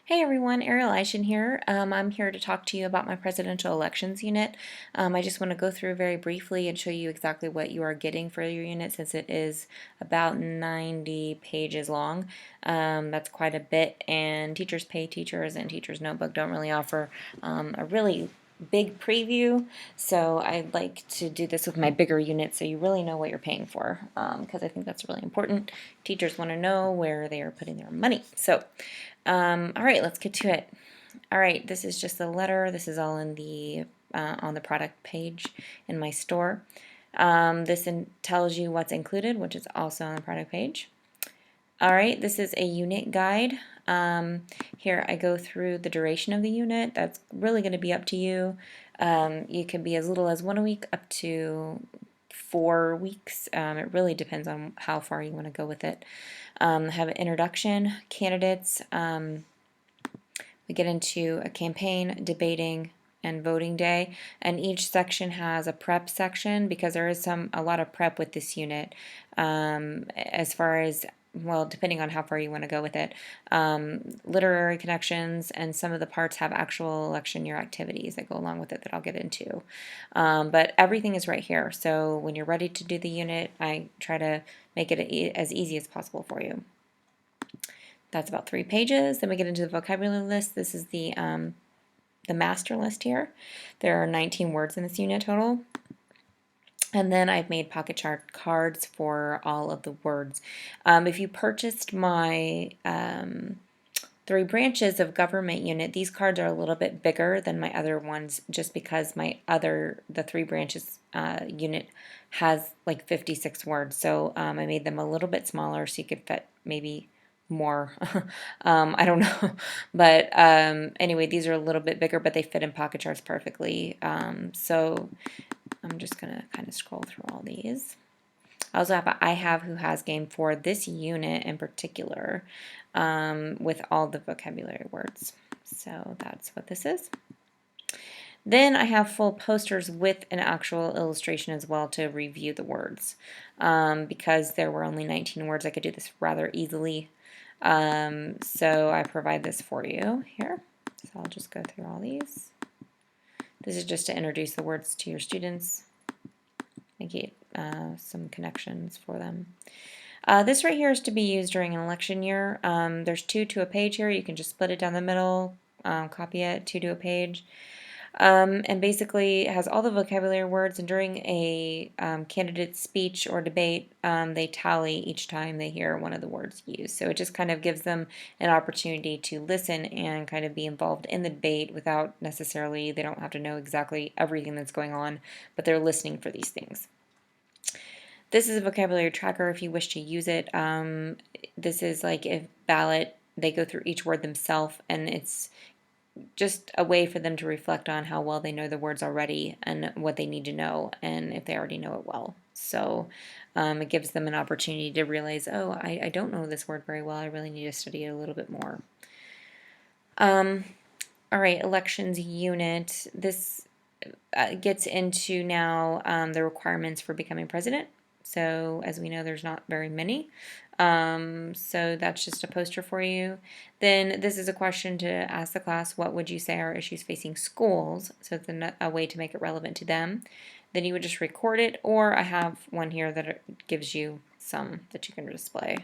Hey everyone, Ariel Eishen here. I'm here to talk to you about my presidential elections unit. I just want to go through very briefly and show you exactly what you are getting for your unit since it is about 90 pages long. That's quite a bit, and Teachers Pay Teachers and Teachers Notebook don't really offer a really big preview, so I'd like to do this with my bigger unit so you really know what you're paying for, because I think that's really important. Teachers want to know where they are putting their money. All right, let's get to it. All right, this is just the letter. This is all in the on the product page in my store. Tells you what's included, which is also on the product page. All right, this is a unit guide. Here I go through the duration of the unit. That's really going to be up to you. You can be as little as 1 week up to 4 weeks. It really depends on how far you want to go with it. Have an introduction, candidates. We get into a campaign, debating, and voting day, and each section has a prep section because there is a lot of prep with this unit, as far as, well, depending on how far you want to go with it. Literary connections, and some of the parts have actual election year activities that go along with it that I'll get into. But everything is right here, so when you're ready to do the unit, I try to make it as easy as possible for you. That's about 3 pages. Then we get into the vocabulary list. This is the master list here. There are 19 words in this unit total. And then I've made pocket chart cards for all of the words. If you purchased my 3 branches of government unit, these cards are a little bit bigger than my other ones just because the 3 branches unit has like 56 words. So I made them a little bit smaller so you could fit maybe more. I don't know. But anyway, these are a little bit bigger, but they fit in pocket charts perfectly. So I'm just going to kind of scroll through all these. I also have I have who has game for this unit in particular, with all the vocabulary words. So that's what this is. Then I have full posters with an actual illustration as well to review the words. Because there were only 19 words, I could do this rather easily. So I provide this for you here. So I'll just go through all these. This is just to introduce the words to your students, make some connections for them. This right here is to be used during an election year. There's 2 to a page here. You can just split it down the middle, copy it, 2 to a page. And basically it has all the vocabulary words, and during a candidate's speech or debate, they tally each time they hear one of the words used. So it just kind of gives them an opportunity to listen and kind of be involved in the debate without necessarily, they don't have to know exactly everything that's going on, but they're listening for these things. This is a vocabulary tracker if you wish to use it. This is like if ballot, they go through each word themselves, and it's just a way for them to reflect on how well they know the words already and what they need to know, and if they already know it well. So it gives them an opportunity to realize, oh, I don't know this word very well. I really need to study it a little bit more. All right, elections unit. This gets into now the requirements for becoming president. So as we know, there's not very many. So that's just a poster for you. Then this is a question to ask the class, what would you say are issues facing schools? So it's a way to make it relevant to them. Then you would just record it, or I have one here that gives you some that you can display.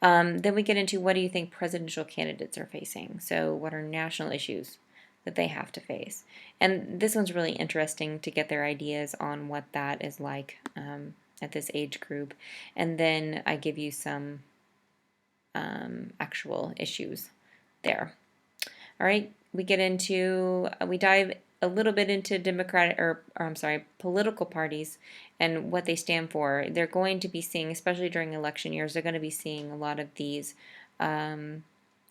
Then we get into what do you think presidential candidates are facing? So what are national issues that they have to face? And this one's really interesting to get their ideas on what that is like at this age group. And then I give you some actual issues there. All right, we dive a little bit into political parties and what they stand for. They're going to be seeing, especially during election years, they're going to be seeing a lot of these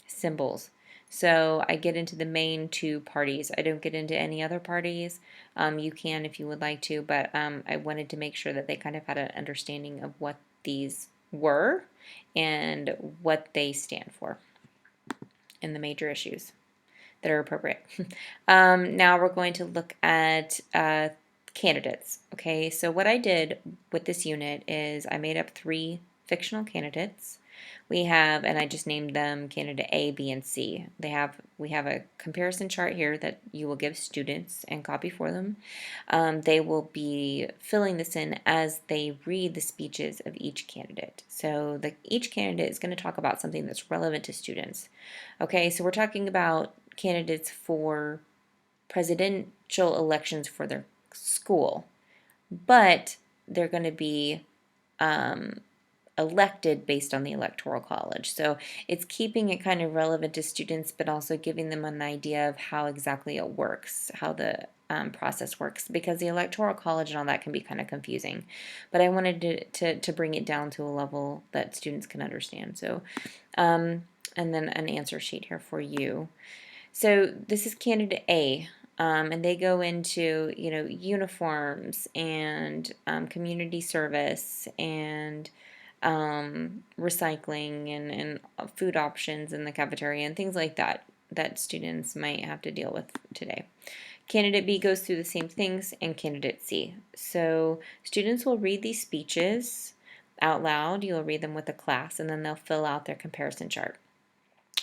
symbols. So I get into the main 2 parties. I don't get into any other parties. You can if you would like to, but I wanted to make sure that they kind of had an understanding of what these were and what they stand for in the major issues that are appropriate. Now we're going to look at candidates. Okay, so what I did with this unit is I made up 3 fictional candidates we have, and I just named them candidate A, B, and C. We have a comparison chart here that you will give students and copy for them. They will be filling this in as they read the speeches of each candidate. So each candidate is going to talk about something that's relevant to students. Okay, so we're talking about candidates for presidential elections for their school, but they're going to be elected based on the Electoral College. So it's keeping it kind of relevant to students, but also giving them an idea of how exactly it works, how the process works, because the Electoral College and all that can be kind of confusing. But I wanted to bring it down to a level that students can understand. So, and then an answer sheet here for you. So this is candidate A. And they go into, uniforms and community service and recycling and food options in the cafeteria and things like that that students might have to deal with today. Candidate B goes through the same things, and candidate C. So students will read these speeches out loud. You'll read them with the class, and then they'll fill out their comparison chart.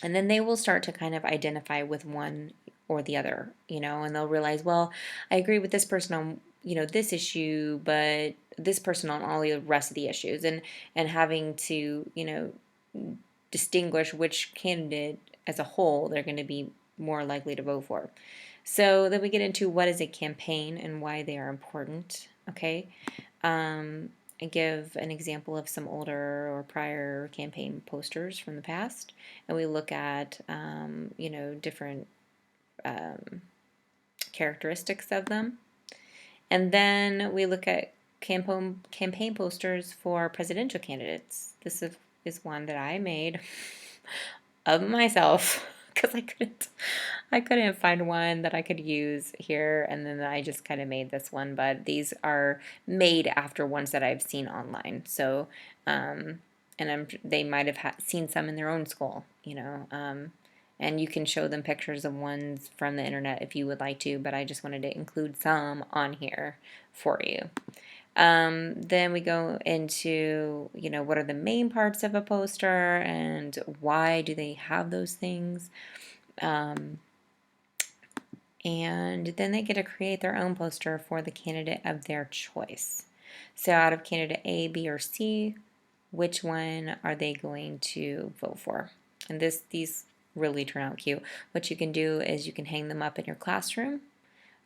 And then they will start to kind of identify with one or the other, and they'll realize, well, I agree with this person on, this issue, but this person on all the rest of the issues, and having to, distinguish which candidate as a whole they're going to be more likely to vote for. So then we get into what is a campaign and why they are important. Okay. I give an example of some older or prior campaign posters from the past, and we look at different characteristics of them, and then we look at campaign posters for presidential candidates. Is one that I made of myself because I couldn't find one that I could use here, and then I just kind of made this one, but these are made after ones that I've seen online. So, and they might have seen some in their own school, and you can show them pictures of ones from the internet if you would like to, but I just wanted to include some on here for you. Then we go into, what are the main parts of a poster and why do they have those things? And then they get to create their own poster for the candidate of their choice. So out of candidate A, B, or C, which one are they going to vote for? And these really turn out cute. What you can do is you can hang them up in your classroom.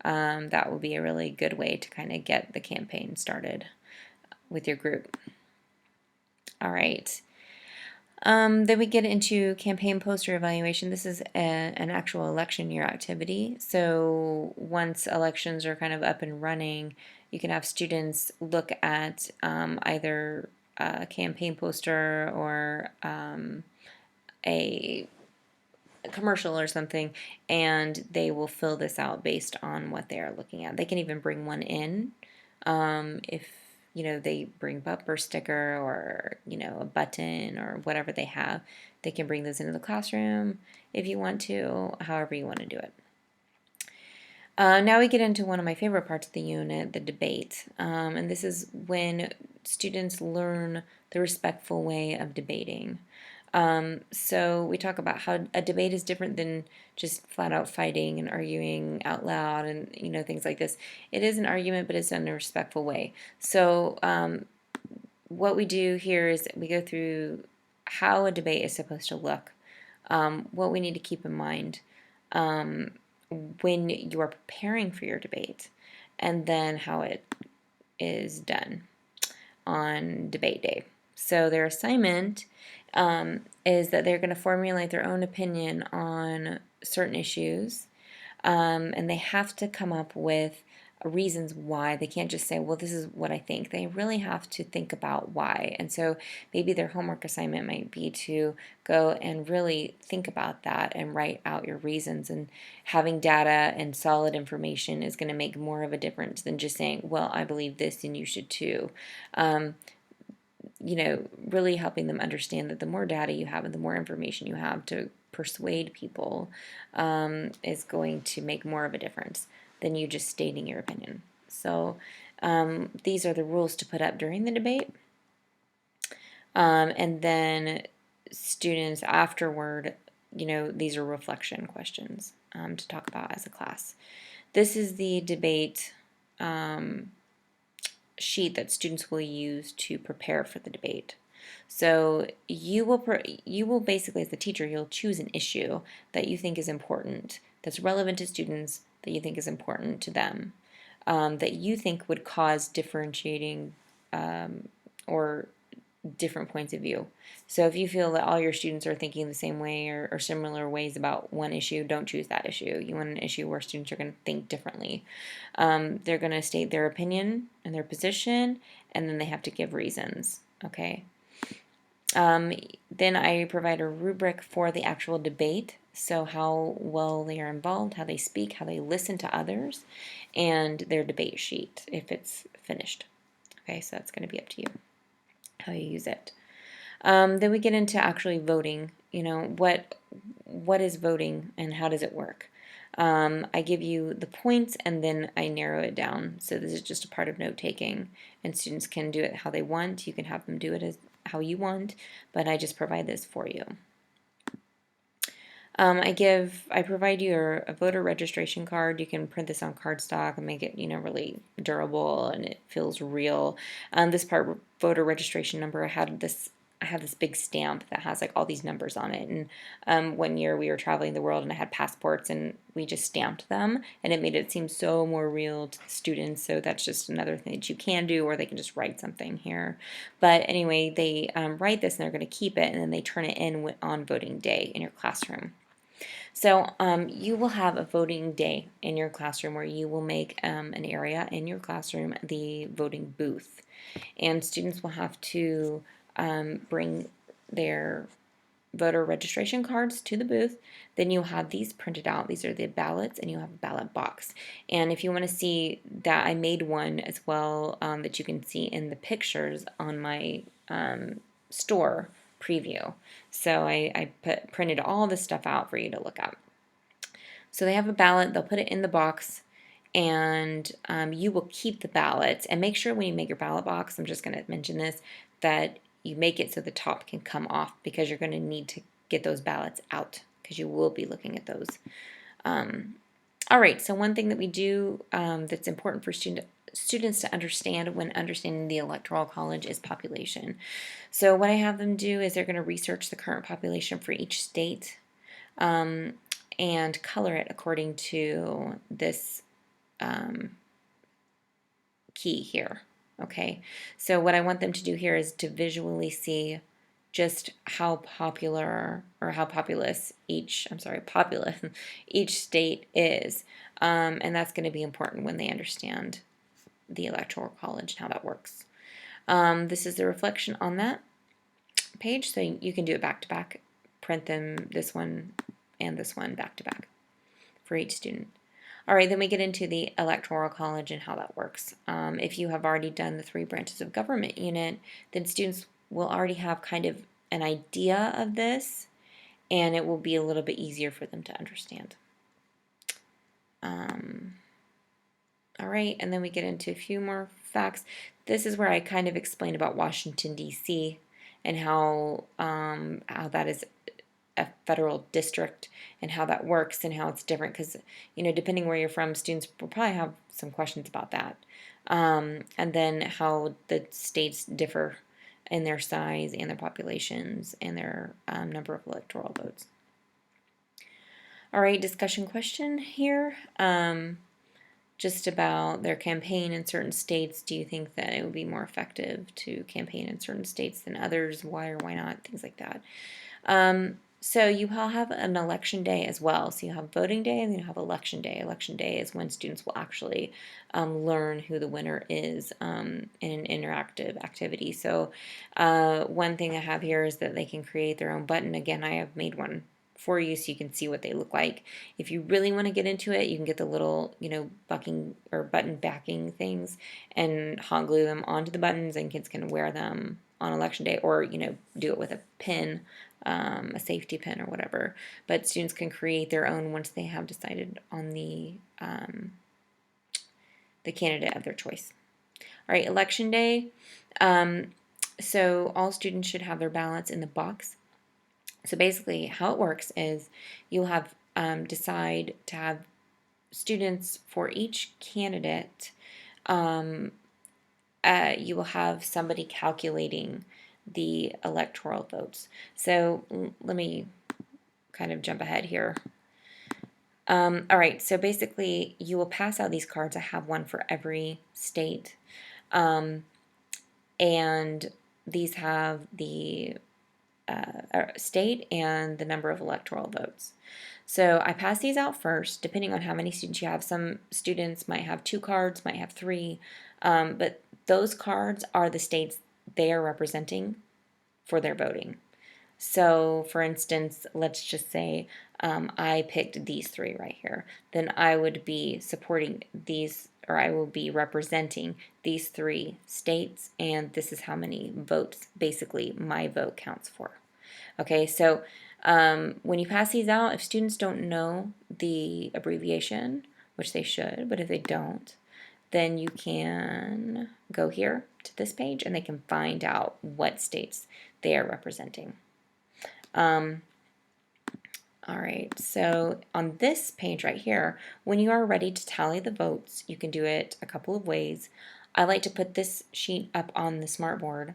That will be a really good way to kind of get the campaign started with your group. All right. Then we get into campaign poster evaluation. This is an actual election year activity. So once elections are kind of up and running, you can have students look at either a campaign poster or a commercial or something, and they will fill this out based on what they are looking at. They can even bring one in if they bring bumper sticker or a button or whatever they have. They can bring those into the classroom if you want to, however you want to do it. Now we get into one of my favorite parts of the unit, the debate. And this is when students learn the respectful way of debating. So we talk about how a debate is different than just flat out fighting and arguing out loud and things like this. It is an argument, but it's done in a respectful way. So what we do here is we go through how a debate is supposed to look, what we need to keep in mind when you are preparing for your debate, and then how it is done on debate day. So their assignment is that they're going to formulate their own opinion on certain issues, and they have to come up with reasons why. They can't just say, well, this is what I think. They really have to think about why. And so maybe their homework assignment might be to go and really think about that and write out your reasons. And having data and solid information is going to make more of a difference than just saying, well, I believe this and you should too. Really helping them understand that the more data you have and the more information you have to persuade people is going to make more of a difference than you just stating your opinion. So these are the rules to put up during the debate. And then students afterward, these are reflection questions to talk about as a class. This is the debate sheet that students will use to prepare for the debate. So you will basically, as the teacher, you'll choose an issue that you think is important, that's relevant to students, that you think is important to them, that you think would cause differentiating or different points of view. So if you feel that all your students are thinking the same way or similar ways about one issue, don't choose that issue. You want an issue where students are going to think differently. They're going to state their opinion and their position, and then they have to give reasons. Okay. Then I provide a rubric for the actual debate. So how well they are involved, how they speak, how they listen to others, and their debate sheet if it's finished. Okay, so that's going to be up to you how you use it. Then we get into actually voting. What is voting and how does it work? I give you the points and then I narrow it down. So this is just a part of note taking, and students can do it how they want. You can have them do it as how you want, but I just provide this for you. I provide you a voter registration card. You can print this on cardstock and make it, really durable and it feels real. This part, voter registration number, I have this big stamp that has like all these numbers on it. And one year we were traveling the world and I had passports and we just stamped them and it made it seem so more real to the students. So that's just another thing that you can do, or they can just write something here. But anyway, they write this and they're going to keep it, and then they turn it in on voting day in your classroom. So you will have a voting day in your classroom where you will make an area in your classroom the voting booth. And students will have to bring their voter registration cards to the booth. Then you'll have these printed out. These are the ballots, and you'll have a ballot box. And if you want to see that, I made one as well that you can see in the pictures on my store preview. So I printed all this stuff out for you to look at. So they have a ballot, they'll put it in the box, and you will keep the ballots. And make sure when you make your ballot box, I'm just going to mention this, that you make it so the top can come off, because you're going to need to get those ballots out because you will be looking at those. All right, so one thing that we do that's important for students to understand when understanding the Electoral College is population. So what I have them do is they're going to research the current population for each state and color it according to this key here. Okay, so what I want them to do here is to visually see just how popular or how populous each state is, and that's going to be important when they understand the Electoral College and how that works. This is the reflection on that page, so you can do it back to back, print them, this one and this one back to back for each student. All right, then we get into the Electoral College and how that works. If you have already done the 3 branches of government unit, then students will already have kind of an idea of this, and it will be a little bit easier for them to understand. All right, and then we get into a few more facts. This is where I kind of explain about Washington, D.C. and how that is a federal district and how that works and how it's different, because depending where you're from, students will probably have some questions about that, and then how the states differ in their size and their populations and their number of electoral votes. All right, discussion question here, just about their campaign in certain states. Do you think that it would be more effective to campaign in certain states than others? Why or why not? Things like that. So you will have an election day as well. So you have voting day and then you have election day. Election day is when students will actually learn who the winner is in an interactive activity. So one thing I have here is that they can create their own button. Again, I have made one for you so you can see what they look like. If you really want to get into it, you can get the little, bucking or button backing things and hot glue them onto the buttons, and kids can wear them on election day, or do it with a pin, a safety pin or whatever. But students can create their own once they have decided on the candidate of their choice. All right, election day. So all students should have their ballots in the box So basically, how it works is you'll have decide to have students for each candidate. Um, you will have somebody calculating the electoral votes. So let me kind of jump ahead here. All right, so basically, you will pass out these cards. I have one for every state. Um, and these have the state and the number of electoral votes. So I pass these out first, depending on how many students you have. Some students might have 2 cards, might have 3, but those cards are the states they are representing for their voting. So, for instance, let's just say I picked these 3 right here. Then I would be supporting these, or I will be representing these 3 states, and this is how many votes basically my vote counts for. Okay, so when you pass these out, if students don't know the abbreviation, which they should, but if they don't, then you can go here to this page and they can find out what states they are representing. All right, so on this page right here, when you are ready to tally the votes, you can do it a couple of ways. I like to put this sheet up on the smartboard,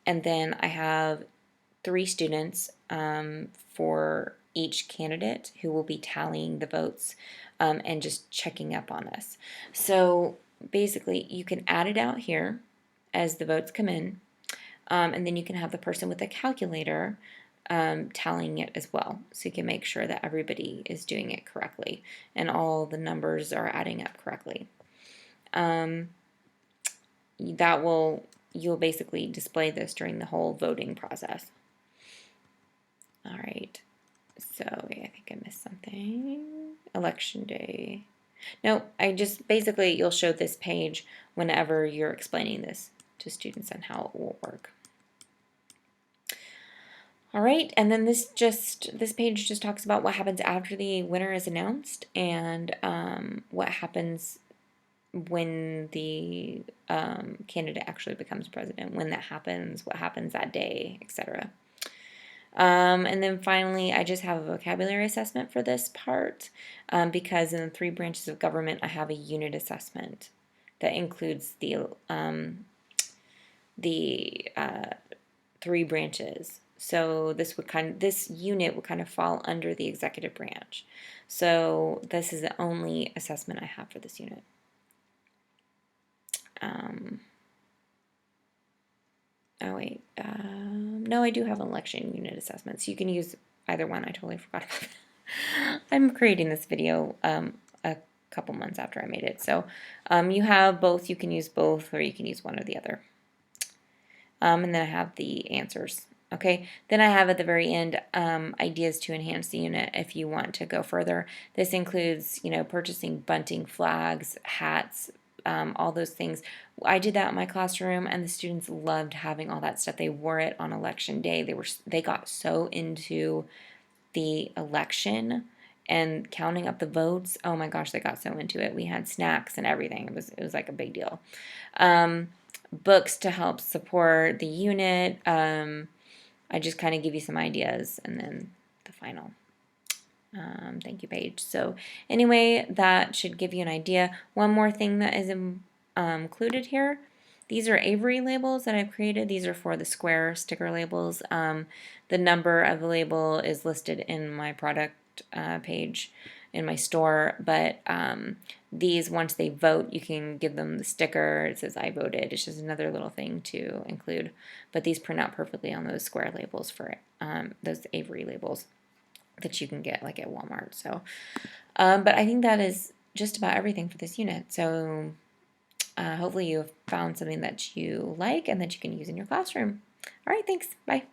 and then I have 3 students for each candidate who will be tallying the votes and just checking up on us. So basically, you can add it out here as the votes come in, and then you can have the person with a calculator tallying it as well. So you can make sure that everybody is doing it correctly and all the numbers are adding up correctly. You'll basically display this during the whole voting process. All right, so I think I missed something. Election day. No, you'll show this page whenever you're explaining this to students and how it will work. All right, and then this page just talks about what happens after the winner is announced and what happens when the candidate actually becomes president, when that happens, what happens that day, etc. And then finally, I just have a vocabulary assessment for this part because in the 3 branches of government, I have a unit assessment that includes the 3 branches. So this unit would kind of fall under the executive branch. So this is the only assessment I have for this unit. No, I do have an election unit assessment, so you can use either one. I totally forgot about that. I'm creating this video a couple months after I made it. So you have both. You can use both, or you can use one or the other. And then I have the answers. Okay, then I have at the very end ideas to enhance the unit if you want to go further. This includes, purchasing bunting, flags, hats, all those things. I did that in my classroom, and the students loved having all that stuff. They wore it on election day. They got so into the election and counting up the votes. Oh my gosh, they got so into it. We had snacks and everything. It was like a big deal. Books to help support the unit. I just kind of give you some ideas, and then the final thank you page. So anyway, that should give you an idea. One more thing that is included here. These are Avery labels that I've created. These are for the square sticker labels. The number of the label is listed in my product page in my store, but these, once they vote, you can give them the sticker. It says I voted. It's just another little thing to include, but these print out perfectly on those square labels for those Avery labels that you can get like at Walmart. So, but I think that is just about everything for this unit. So hopefully you have found something that you like and that you can use in your classroom. All right, thanks. Bye.